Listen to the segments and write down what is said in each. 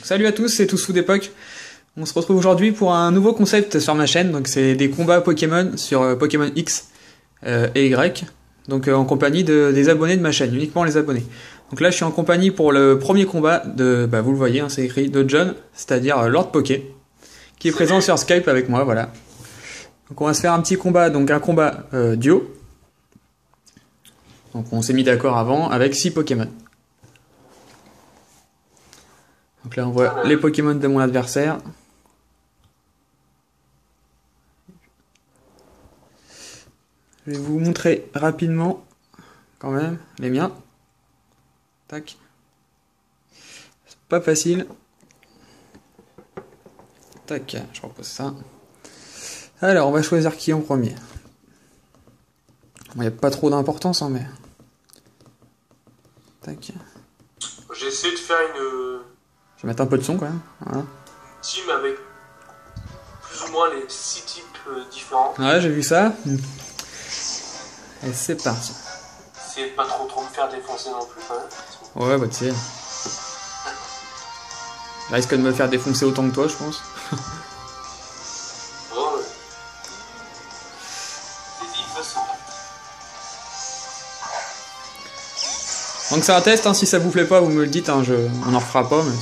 Salut à tous, c'est Toussou d'époque. On se retrouve aujourd'hui pour un nouveau concept sur ma chaîne, donc c'est des combats Pokémon sur Pokémon X et Y, donc en compagnie des abonnés de ma chaîne, uniquement les abonnés. Donc là je suis en compagnie pour le premier combat de, vous le voyez, hein, c'est écrit, de John, c'est-à-dire Lord Poké, qui est présent sur Skype avec moi, voilà. Donc on va se faire un petit combat, donc un combat duo. Donc on s'est mis d'accord avant avec 6 Pokémon. Donc là on voit les Pokémon de mon adversaire. Je vais vous montrer rapidement quand même les miens. Tac. C'est pas facile. Tac, je repose ça. Alors on va choisir qui en premier. Il n'y a pas trop d'importance hein, mais... Tac. J'ai essayé de faire une... Je vais mettre un peu de son quand même. Voilà. Team avec plus ou moins les 6 types différents. Ouais, j'ai vu ça. Et c'est parti. Essayez de pas trop me faire défoncer non plus quand même. Ouais, bah tu sais. Je risque de me faire défoncer autant que toi, je pense. Oh, ouais. C'est difficile. Donc c'est un test, hein, si ça vous plaît pas, vous me le dites, hein, on en refera pas, mais...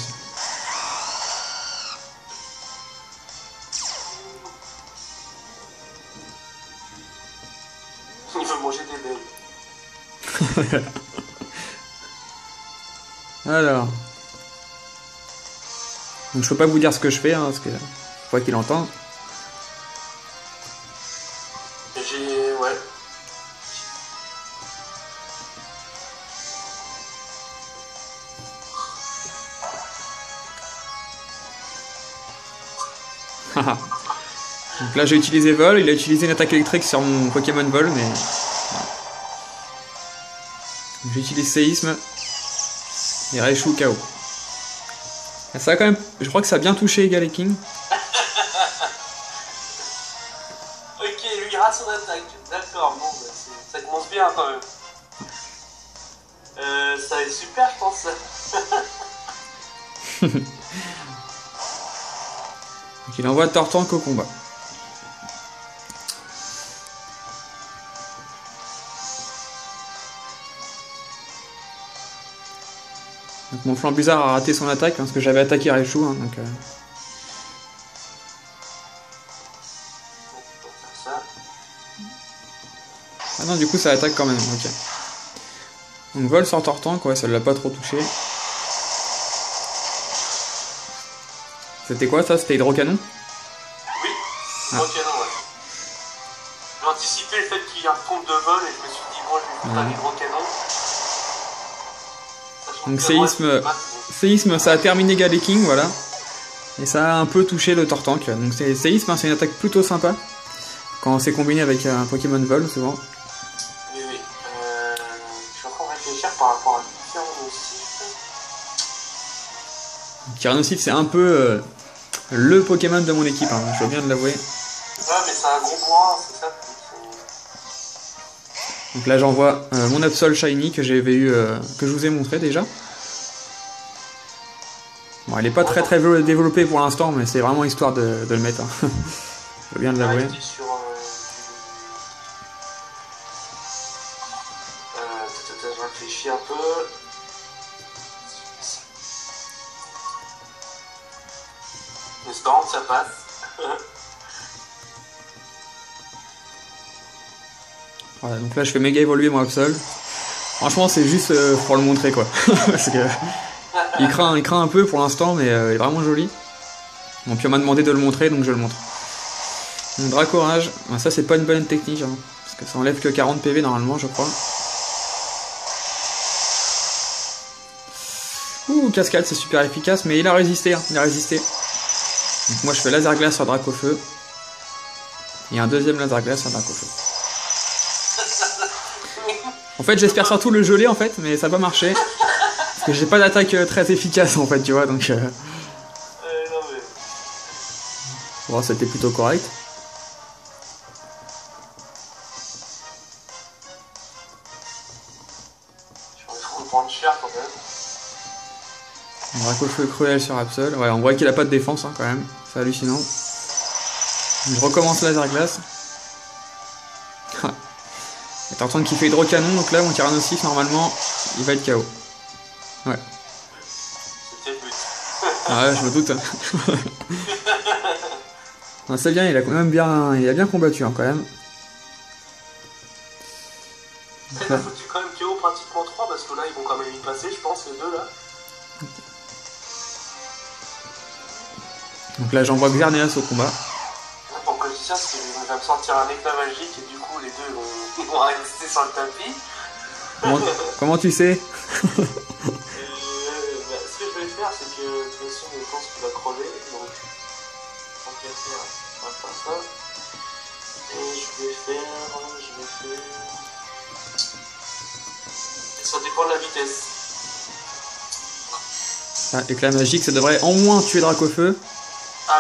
Il veut manger des belles. Alors... Donc je peux pas vous dire ce que je fais, hein, parce que... Faut pas qu'il entende. J'ai... ouais. Donc là j'ai utilisé vol, il a utilisé une attaque électrique sur mon Pokémon vol, mais... J'utilise séisme. Et Raichu KO. Et ça a quand même... Je crois que ça a bien touché Galeking. Ok, lui rate son attaque. D'accord, bon, bah, ça commence bien quand même. Ça va être super, je pense. Donc il envoie Tortank au combat. Donc mon Flambuzard a raté son attaque, hein, parce que j'avais attaqué Raichu, hein, donc... Ah non, du coup ça attaque quand même, ok. Donc vol sur Tortank, ouais, ça l'a pas trop touché. C'était quoi ça? C'était Hydrocanon? Oui, hydrocanon, ouais. J'ai anticipé le fait qu'il y ait un compte de vol et je me suis dit, bon, je vais faire un hydrocanon. Donc séisme, ça a terminé Galeking, voilà. Et ça a un peu touché le Tortank. Donc séisme, hein, c'est une attaque plutôt sympa. Quand c'est combiné avec un Pokémon vol, souvent. Oui, oui. Je suis encore réfléchir par rapport à Tyrannosif. Tyrannosif, c'est un peu le Pokémon de mon équipe, hein, je dois bien l'avouer. Ouais, mais c'est un gros bois, c'est ça. Donc là j'envoie mon Absol Shiny que j'avais eu, que je vous ai montré déjà. Bon, il est pas très développé pour l'instant, mais c'est vraiment histoire de le mettre. Hein. Je dois bien l'avouer. Je réfléchis un peu. Espérant que ça passe. Voilà, donc là je fais méga évoluer mon Absol. Franchement c'est juste pour le montrer quoi. Parce que il craint un peu pour l'instant mais il est vraiment joli. Bon puis on m'a demandé de le montrer donc je le montre. Donc Dracorage, ben, ça c'est pas une bonne technique hein, parce que ça enlève que 40 PV normalement je crois. Ouh cascade c'est super efficace mais il a résisté, hein, il a résisté. Donc moi je fais laser glace sur Dracofeu. Et un deuxième laser glace sur Dracofeu. En fait j'espère surtout le geler en fait mais ça va pas marcher. Parce que j'ai pas d'attaque très efficace en fait tu vois donc... Non, mais... Bon c'était plutôt correct. Je vais me prendre cher quand même. Dracofeu cruel sur Absol. Ouais, on voit qu'il a pas de défense hein, quand même. C'est hallucinant. Je recommence laser glace. Il est en train de kiffer hydrocanon, donc là mon Tyrannosif normalement il va être KO. Ouais. C'était le but. Ah ouais, je me doute. Non, c'est bien, il a quand même bien combattu hein, quand même. Il a foutu quand même KO pratiquement 3 parce que là ils vont quand même y passer, je pense, les deux là. Donc là j'envoie Xerneas au combat. Pourquoi je dis ça, parce qu'il va me sortir un éclat magique et du coup les deux vont rester sur le tapis. Comment tu sais? Ce que je vais faire, c'est que de toute façon je pense qu'il va crever, donc tant qu'à faire, on va faire ça. Et je vais faire... Ça dépend de la vitesse. Ah, éclat magique, ça devrait au moins tuer Dracofeu.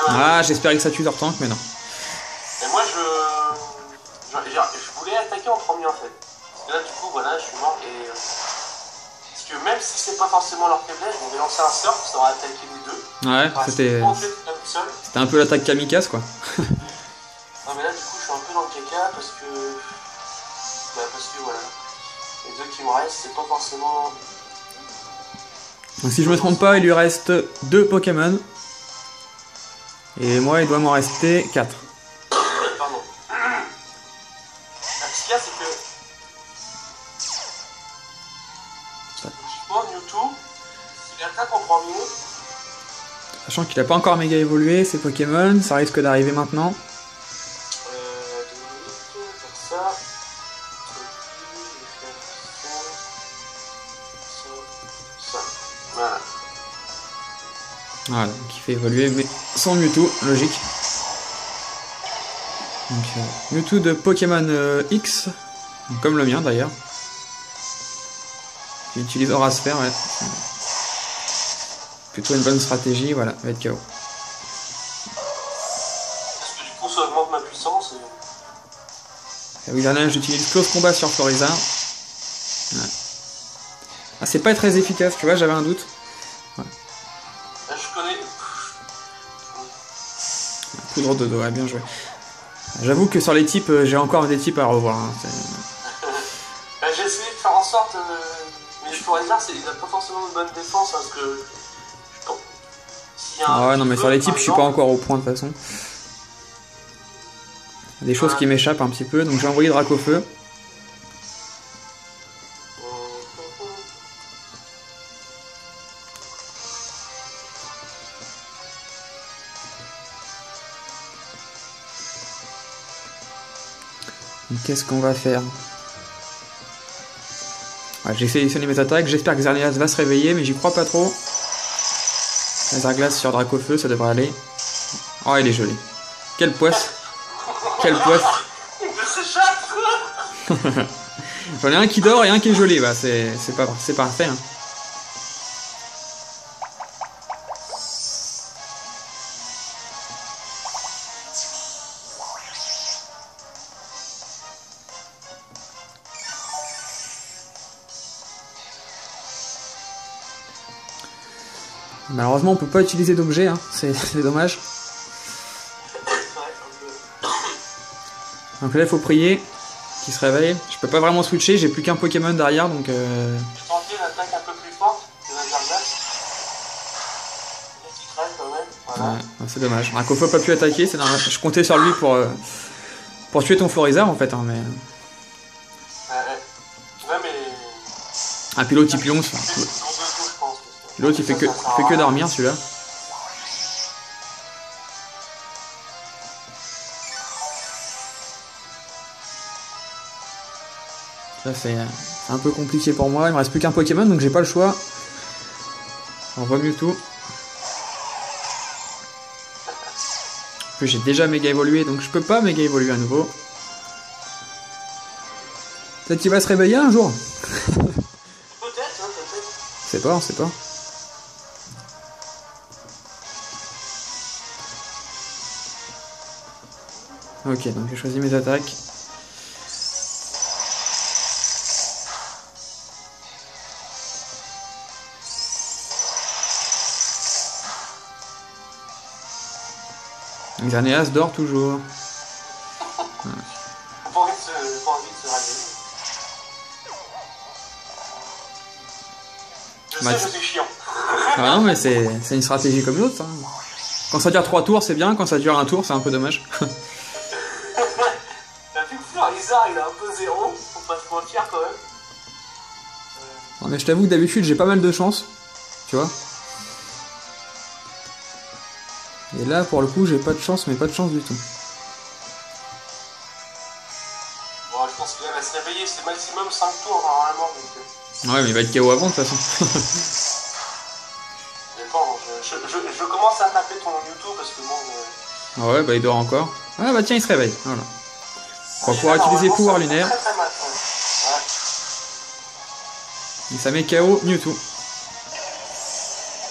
Ah, j'espérais que ça tue leur tank, mais non. Et moi je voulais attaquer en premier en fait. Parce que là du coup voilà, je suis mort et... Parce que même si c'est pas forcément leur faiblesse, je vais lancer un surf, ça aura attaqué les deux. Ouais, c'était un peu l'attaque kamikaze quoi. Non mais là du coup je suis un peu dans le caca parce que... parce que voilà. Les deux qui me restent, c'est pas forcément... Donc si je me trompe pas, il lui reste 2 Pokémon. Et moi, il doit m'en rester 4. Pardon. Ce qu'il y a, c'est que... Je prends Mewtwo, s'il attaque en premier... Sachant qu'il a pas encore méga évolué, ces Pokémon, ça risque d'arriver maintenant. 2 minutes, faire ça... Voilà. Voilà, donc il fait évoluer, mais sans Mewtwo, logique. Donc Mewtwo de Pokémon X, comme le mien d'ailleurs. Qui utilise Aura Sphère, ouais. Plutôt une bonne stratégie, voilà, il va être KO. Parce que du coup ça augmente ma puissance et... Oui, dernier, j'utilise Close Combat sur Florizard. Ouais. Ah, c'est pas très efficace, tu vois, j'avais un doute. Ouais. Là, je connais... Poudre de dos, ouais, bien joué. J'avoue que sur les types, j'ai encore des types à revoir. Hein. J'ai essayé de faire en sorte... Mais Florizard, il n'a pas forcément une bonne défense, hein, parce que... Bon. Ah ouais, non, mais sur les types, je suis pas encore au point de toute façon. Il y a des choses qui m'échappent un petit peu, donc j'ai envoyé Dracofeu. Qu'est-ce qu'on va faire? Ouais, j'ai sélectionné mes attaques, j'espère que Xerneas va se réveiller, mais j'y crois pas trop. Laser glace sur Dracofeu, ça devrait aller. Oh, il est joli. Quelle poisse! Quelle poisse! Il s'échappe. J'en ai un qui dort et un qui est joli, bah c'est parfait. Hein. Malheureusement, on peut pas utiliser d'objets, hein. C'est dommage. Donc là, il faut prier qu'il se réveille. Je peux pas vraiment switcher, j'ai plus qu'un Pokémon derrière, donc... J'ai tenté l'attaque un peu plus forte de la Jargas. Il crève quand même, voilà. Ouais, c'est dommage. Dracofeu n'a pas pu attaquer, c'est dommage. Je comptais sur lui pour tuer ton Florizard, en fait, hein, mais... Ouais, mais... Ah, puis l'autre, il pionce. L'autre, il fait que dormir, celui-là. Ça, c'est un peu compliqué pour moi. Il me reste plus qu'un Pokémon, donc j'ai pas le choix. On voit Mewtwo. En plus, j'ai déjà méga évolué, donc je peux pas méga évoluer à nouveau. Peut-être qu'il va se réveiller un jour. Peut-être, hein, peut-être. C'est pas, on sait pas. Ok, donc j'ai choisi mes attaques. Xerneas dort toujours. Pas envie de se réveiller. Je sais, je suis chiant. Ah non, mais c'est une stratégie comme l'autre. Hein. Quand ça dure 3 tours, c'est bien. Quand ça dure un tour, c'est un peu dommage. T'as vu que Florizard, il est un peu zéro, faut pas se mentir quand même. Non, mais je t'avoue que d'habitude, j'ai pas mal de chance. Tu vois. Et là, pour le coup, j'ai pas de chance, mais pas de chance du tout. Bon, je pense qu'il va se réveiller, c'est maximum 5 tours normalement. Donc... Ouais, mais il va être KO avant de toute façon. Bon, je commence à taper ton YouTube parce que bon... Ah ouais, bah il dort encore. Ah bah tiens, il se réveille. Voilà. On va pouvoir utiliser pouvoir lunaire. Très mal, ouais. Et ça met KO Mewtwo.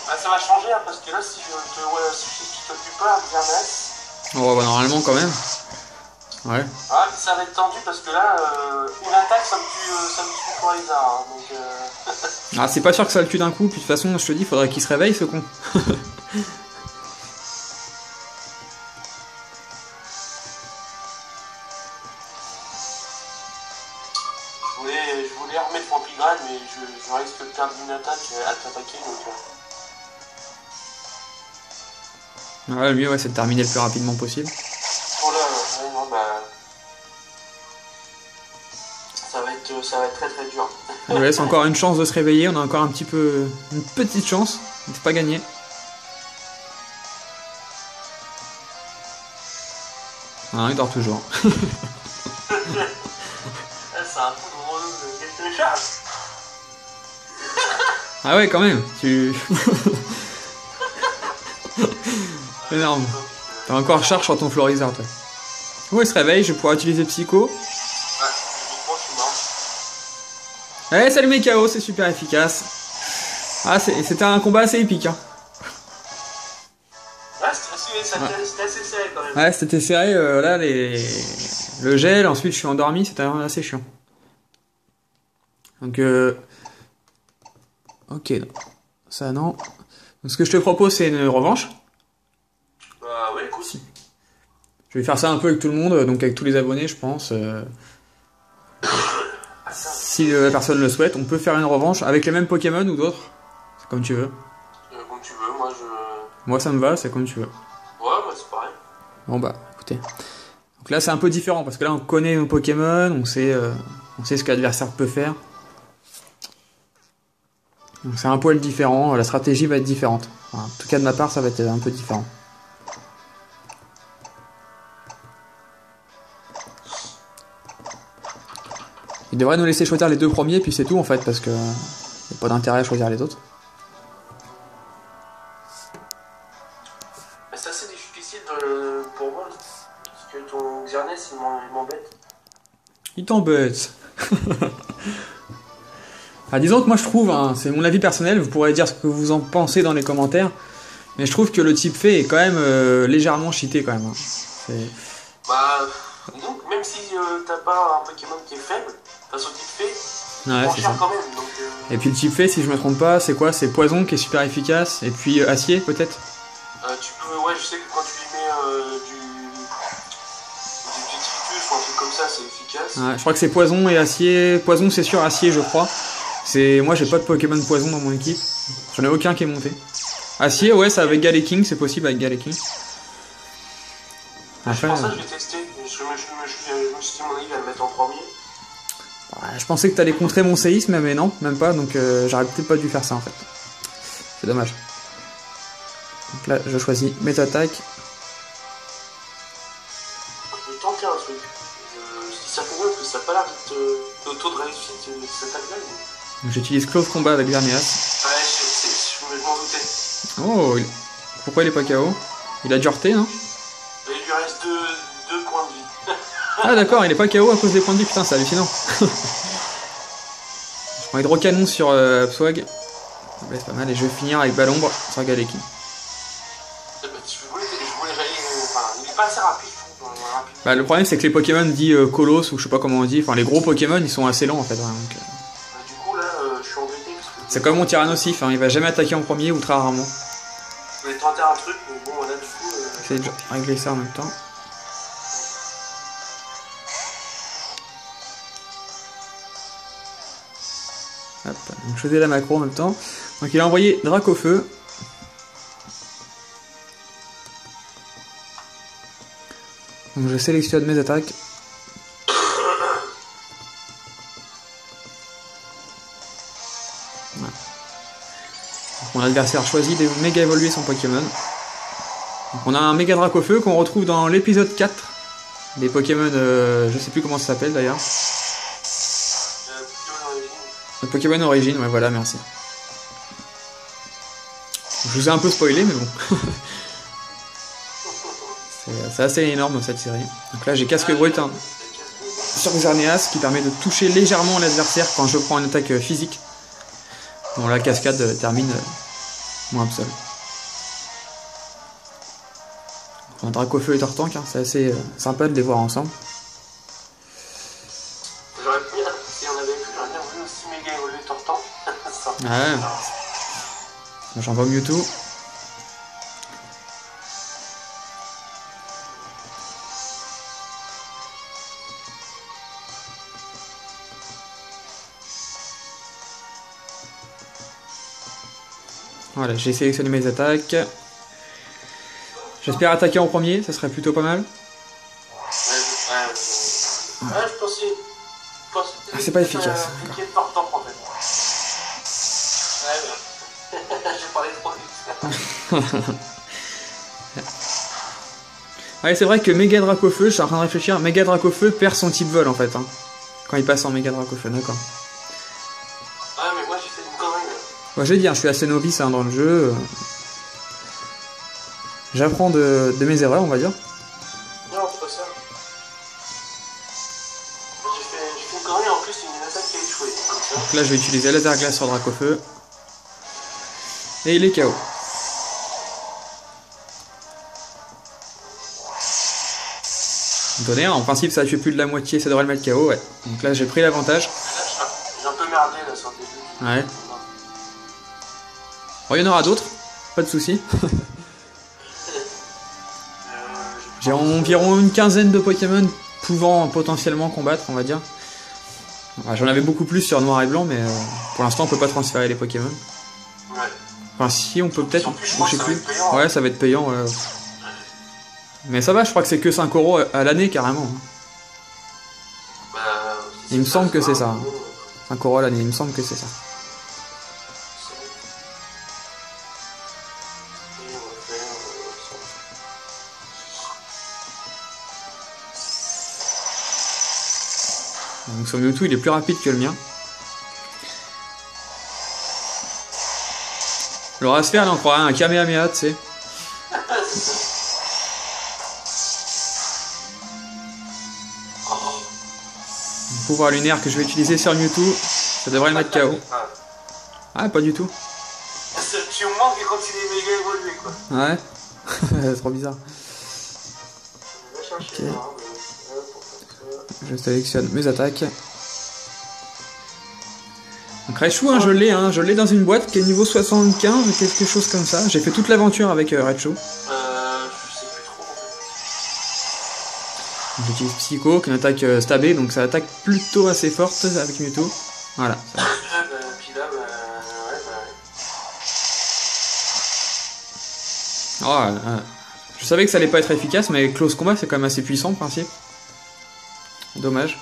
Ah, ça va changer hein, parce que là, si je te tue pas, Xerneas... Oh bah normalement quand même. Ouais. Ah, ça va être tendu parce que là, une attaque, ça me tue Florizard. Hein, donc... Ah, c'est pas sûr que ça le tue d'un coup, puis de toute façon, je te dis, il faudrait qu'il se réveille, ce con. Je voulais remettre mon pigrade, mais je risque de perdre une attaque à t'attaquer, donc... Ouais, le mieux, ouais, c'est de terminer le plus rapidement possible. Oh là, non, bah... Ça va être très très dur. Il nous laisse encore une chance de se réveiller, on a encore un petit peu... une petite chance, c'est pas gagné. Ah, il dort toujours. C'est un coup de relou de quelque chose. Ah ouais, quand même, tu... Énorme. T'as encore charge sur ton Florizard, toi. Oh, il se réveille, je vais pouvoir utiliser Psycho. Ouais, ça le met KO, c'est super efficace. Ah, c'était un combat assez épique. Hein. Ouais, c'était assez serré quand même. Ouais, c'était serré. Là, le gel, ensuite je suis endormi, c'était assez chiant. Donc, ok, ça non. Donc, ce que je te propose, c'est une revanche. Bah ouais, écoute. Je vais faire ça un peu avec tout le monde, donc avec tous les abonnés, je pense. Si la personne le souhaite, on peut faire une revanche avec les mêmes Pokémon ou d'autres. C'est comme tu veux. Comme tu veux, moi je... Moi ça me va, c'est comme tu veux. Ouais, bah c'est pareil. Bon bah, écoutez. Donc là c'est un peu différent, parce que là on connaît nos Pokémon, on sait ce que l'adversaire peut faire. Donc c'est un poil différent, la stratégie va être différente. Enfin, en tout cas de ma part, ça va être un peu différent. Il devrait nous laisser choisir les 2 premiers, puis c'est tout en fait, parce que y a pas d'intérêt à choisir les autres. C'est assez difficile pour moi, parce que ton Xerneas il m'embête. Il t'embête. Ah, disons que moi je trouve, hein, c'est mon avis personnel, vous pourrez dire ce que vous en pensez dans les commentaires, mais je trouve que le type fée est quand même légèrement cheaté quand même. Hein. Bah, donc même si t'as pas un Pokémon qui est faible, face au type fée, ouais, c'est cher quand même. Donc, et puis le type fée, si je me trompe pas, c'est quoi? C'est poison qui est super efficace, et puis acier peut-être? tu peux, ouais, je sais que quand tu lui mets du détritus ou un truc comme ça, c'est efficace. Ouais, je crois que c'est poison et acier. Poison c'est sûr, acier je crois. Moi j'ai pas de Pokémon poison dans mon équipe. J'en ai aucun qui est monté. Acier, ouais, c'est avec Galeking, c'est possible avec Galeking. Après, pour ça, je vais tester. Je me suis dit, mon avis, il va le mettre en premier. Je pensais que t'allais contrer mon séisme, mais non, même pas, donc j'aurais peut-être pas dû faire ça en fait. C'est dommage. Donc là, je choisis mes attaques. Je vais tenter un truc. Je dis ça pour eux, parce que ça n'a pas l'air d'être le taux de réussite de cette attaque-là. Donc j'utilise Close Combat avec Xerneas. Ouais, je m'en doutais. Oh, pourquoi il est pas KO? Il a dureté, hein? Et il lui reste 2 points de vie. Ah d'accord, il est pas KO à cause des points de vie, putain, c'est hallucinant. Je prends Hydrocanon sur Swag. C'est pas mal, et je vais finir avec Balombre sur Galeking. Je voulais enfin, il est pas assez rapide, je trouve. Bah, le problème c'est que les Pokémon dits Colos, ou je sais pas comment on dit, enfin les gros Pokémon ils sont assez lents en fait. Ouais, donc, du coup là, je suis embêté. c'est comme mon Tyrannosif, hein, il va jamais attaquer en premier ou très rarement. Je voulais tenter un truc, mais bon là du coup... essayer de régler ça en même temps. Hop, donc je faisais la macro en même temps. Donc il a envoyé Dracofeu. Donc je sélectionne mes attaques. Voilà. Donc mon adversaire choisit de méga évoluer son Pokémon. Donc on a un méga Dracofeu qu'on retrouve dans l'épisode 4 des Pokémon, je sais plus comment ça s'appelle d'ailleurs. Le Pokémon Origine, ouais voilà, merci. Je vous ai un peu spoilé, mais bon. C'est assez énorme cette série. Donc là j'ai casque brut hein, sur Xerneas qui permet de toucher légèrement l'adversaire quand je prends une attaque physique. Bon la cascade termine mon Absol. Un Dracofeu et Tortank, hein, c'est assez sympa de les voir ensemble. J'aurais pu, si on avait pu, j'aurais bien voulu aussi méga évoluer Tortank. Ouais. J'envoie Mewtwo. Voilà, j'ai sélectionné mes attaques. J'espère attaquer en premier, ça serait plutôt pas mal. Ouais, je pensais. Ah, c'est pas efficace. Tortank en fait. Ouais, j'ai parlé trop vite. Ouais, c'est vrai que Méga Dracofeu, je suis en train de réfléchir, Méga Dracofeu perd son type vol en fait. Hein, quand il passe en Méga Dracofeu, d'accord. Ouais, mais moi j'ai fait une connerie là. Ouais, j'ai dit, hein, je suis assez novice hein, dans le jeu. J'apprends de mes erreurs, on va dire. Non, c'est pas ça. J'ai fait une connerie, en plus c'est une attaque qui a échoué. Comme ça. Donc là, je vais utiliser laser glace sur Dracofeu. Et il est KO. Donné, en principe, ça a tué plus de la moitié, ça devrait le mettre KO, ouais. Donc là, j'ai pris l'avantage. J'ai un peu merdé là sur le début. Ouais. Bon, il y en aura d'autres, pas de soucis. J'ai environ une quinzaine de Pokémon pouvant potentiellement combattre, on va dire. J'en avais beaucoup plus sur Noir et Blanc, mais pour l'instant, on peut pas transférer les Pokémon. Ouais. Enfin, si, on peut peut-être. Je sais plus. Ouais, ça va être payant. Ouais. Mais ça va, je crois que c'est que 5 € à l'année carrément. Bah, il me semble que c'est ça. 5 € à l'année, il me semble que c'est ça. Donc son Mewtwo il est plus rapide que le mien. Le Rasphère il en croit un Kamehameha, tu sais. Le pouvoir lunaire que je vais utiliser sur Mewtwo, ça devrait le mettre KO. Ah, pas du tout. Tu me manques quand il est méga évolué quoi. Ouais, c'est trop bizarre. Ok. Je sélectionne mes attaques. Donc Raichu, hein, je l'ai dans une boîte qui est niveau 75 ou quelque chose comme ça. J'ai fait toute l'aventure avec Raichu. Je sais plus trop en fait. J'utilise Psycho, qui est une attaque stabée, donc ça attaque plutôt assez forte avec Mewtwo. Voilà. Puis là, ouais. Oh, je savais que ça allait pas être efficace, mais Close Combat c'est quand même assez puissant en principe. Dommage.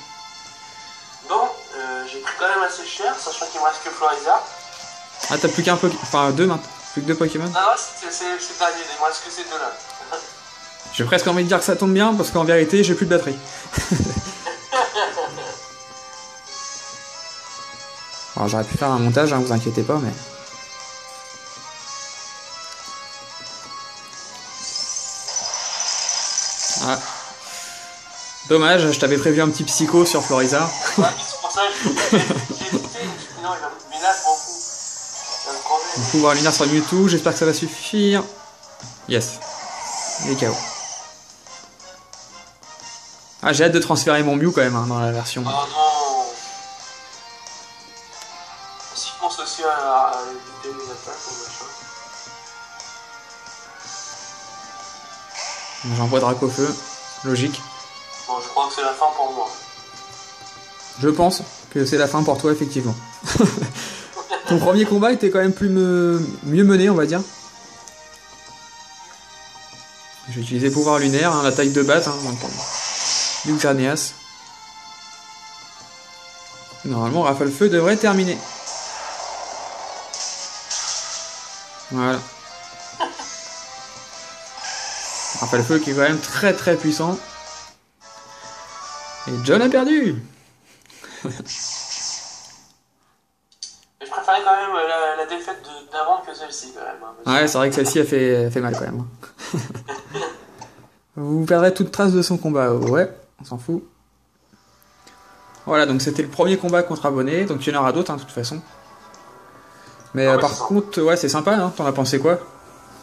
Bon, j'ai pris quand même assez cher, sachant qu'il me reste que Florizard. Ah, t'as plus qu'un Pokémon. Enfin, deux maintenant. Plus que deux Pokémon. Ah non, c'est le dernier, il me reste que ces deux-là. J'ai presque envie de dire que ça tombe bien, parce qu'en vérité, j'ai plus de batterie. Alors, j'aurais pu faire un montage, hein, vous inquiétez pas, mais. Ah. Dommage, je t'avais prévu un petit psycho sur Florizard. Ouais, c'est pour ça que j'ai hésité, non, mais là, je m'en fous. Le pouvoir lunaire sur Mewtwo, j'espère que ça va suffire. Yes. Il est KO. Ah, j'ai hâte de transférer mon Mew quand même hein, dans la version. Oh non. Si je pense aussi à éviter les attaques ou machin. J'envoie Drac au feu, logique. Bon, je crois que c'est la fin pour moi. Je pense que c'est la fin pour toi, effectivement. Ton premier combat était quand même mieux mené, on va dire. Je vais utiliser pouvoir lunaire, hein, l'attaque de batte, hein, donc Luxarneas. Normalement, Rafale Feu devrait terminer. Voilà. Rafale Feu qui est quand même très très puissant. Et John a perdu. Je préférais quand même la défaite d'avant que celle-ci, quand même. Hein, ouais, c'est vrai que celle-ci a fait mal quand même. Vous perdrez toute trace de son combat. Ouais, on s'en fout. Voilà, donc c'était le premier combat contre abonné. Donc il y en aura d'autres, hein, de toute façon. Mais ouais, par contre, ouais, c'est sympa, hein. T'en as pensé quoi?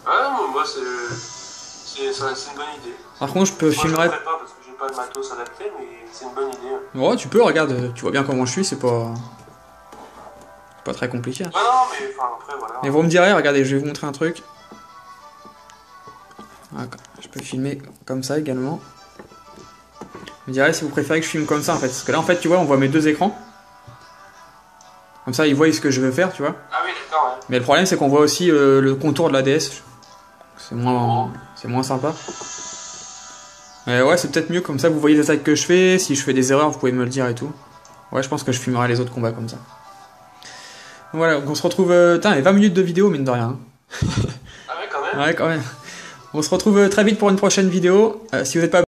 Ah non, moi c'est une bonne idée. Par contre, je filmerai. Je ne pas parce que j'ai pas de matos adapté, mais c'est une bonne idée. Ouais, tu peux, regarde, tu vois bien comment je suis, c'est pas très compliqué. Ah non, mais enfin après voilà. Mais vous me direz, regardez, je vais vous montrer un truc. Je peux filmer comme ça également. Vous me direz si vous préférez que je filme comme ça en fait. Parce que là en fait tu vois on voit mes deux écrans. Comme ça ils voient ce que je veux faire tu vois. Ah oui d'accord ouais. Mais le problème c'est qu'on voit aussi le contour de la DS. C'est moins sympa. Mais ouais c'est peut-être mieux comme ça vous voyez les attaques que je fais. Si je fais des erreurs vous pouvez me le dire et tout. Ouais je pense que je filmerai les autres combats comme ça. Voilà donc on se retrouve... Putain il y a 20 minutes de vidéo mine de rien. Ah ouais quand même. Ouais quand même. On se retrouve très vite pour une prochaine vidéo. Si vous n'êtes pas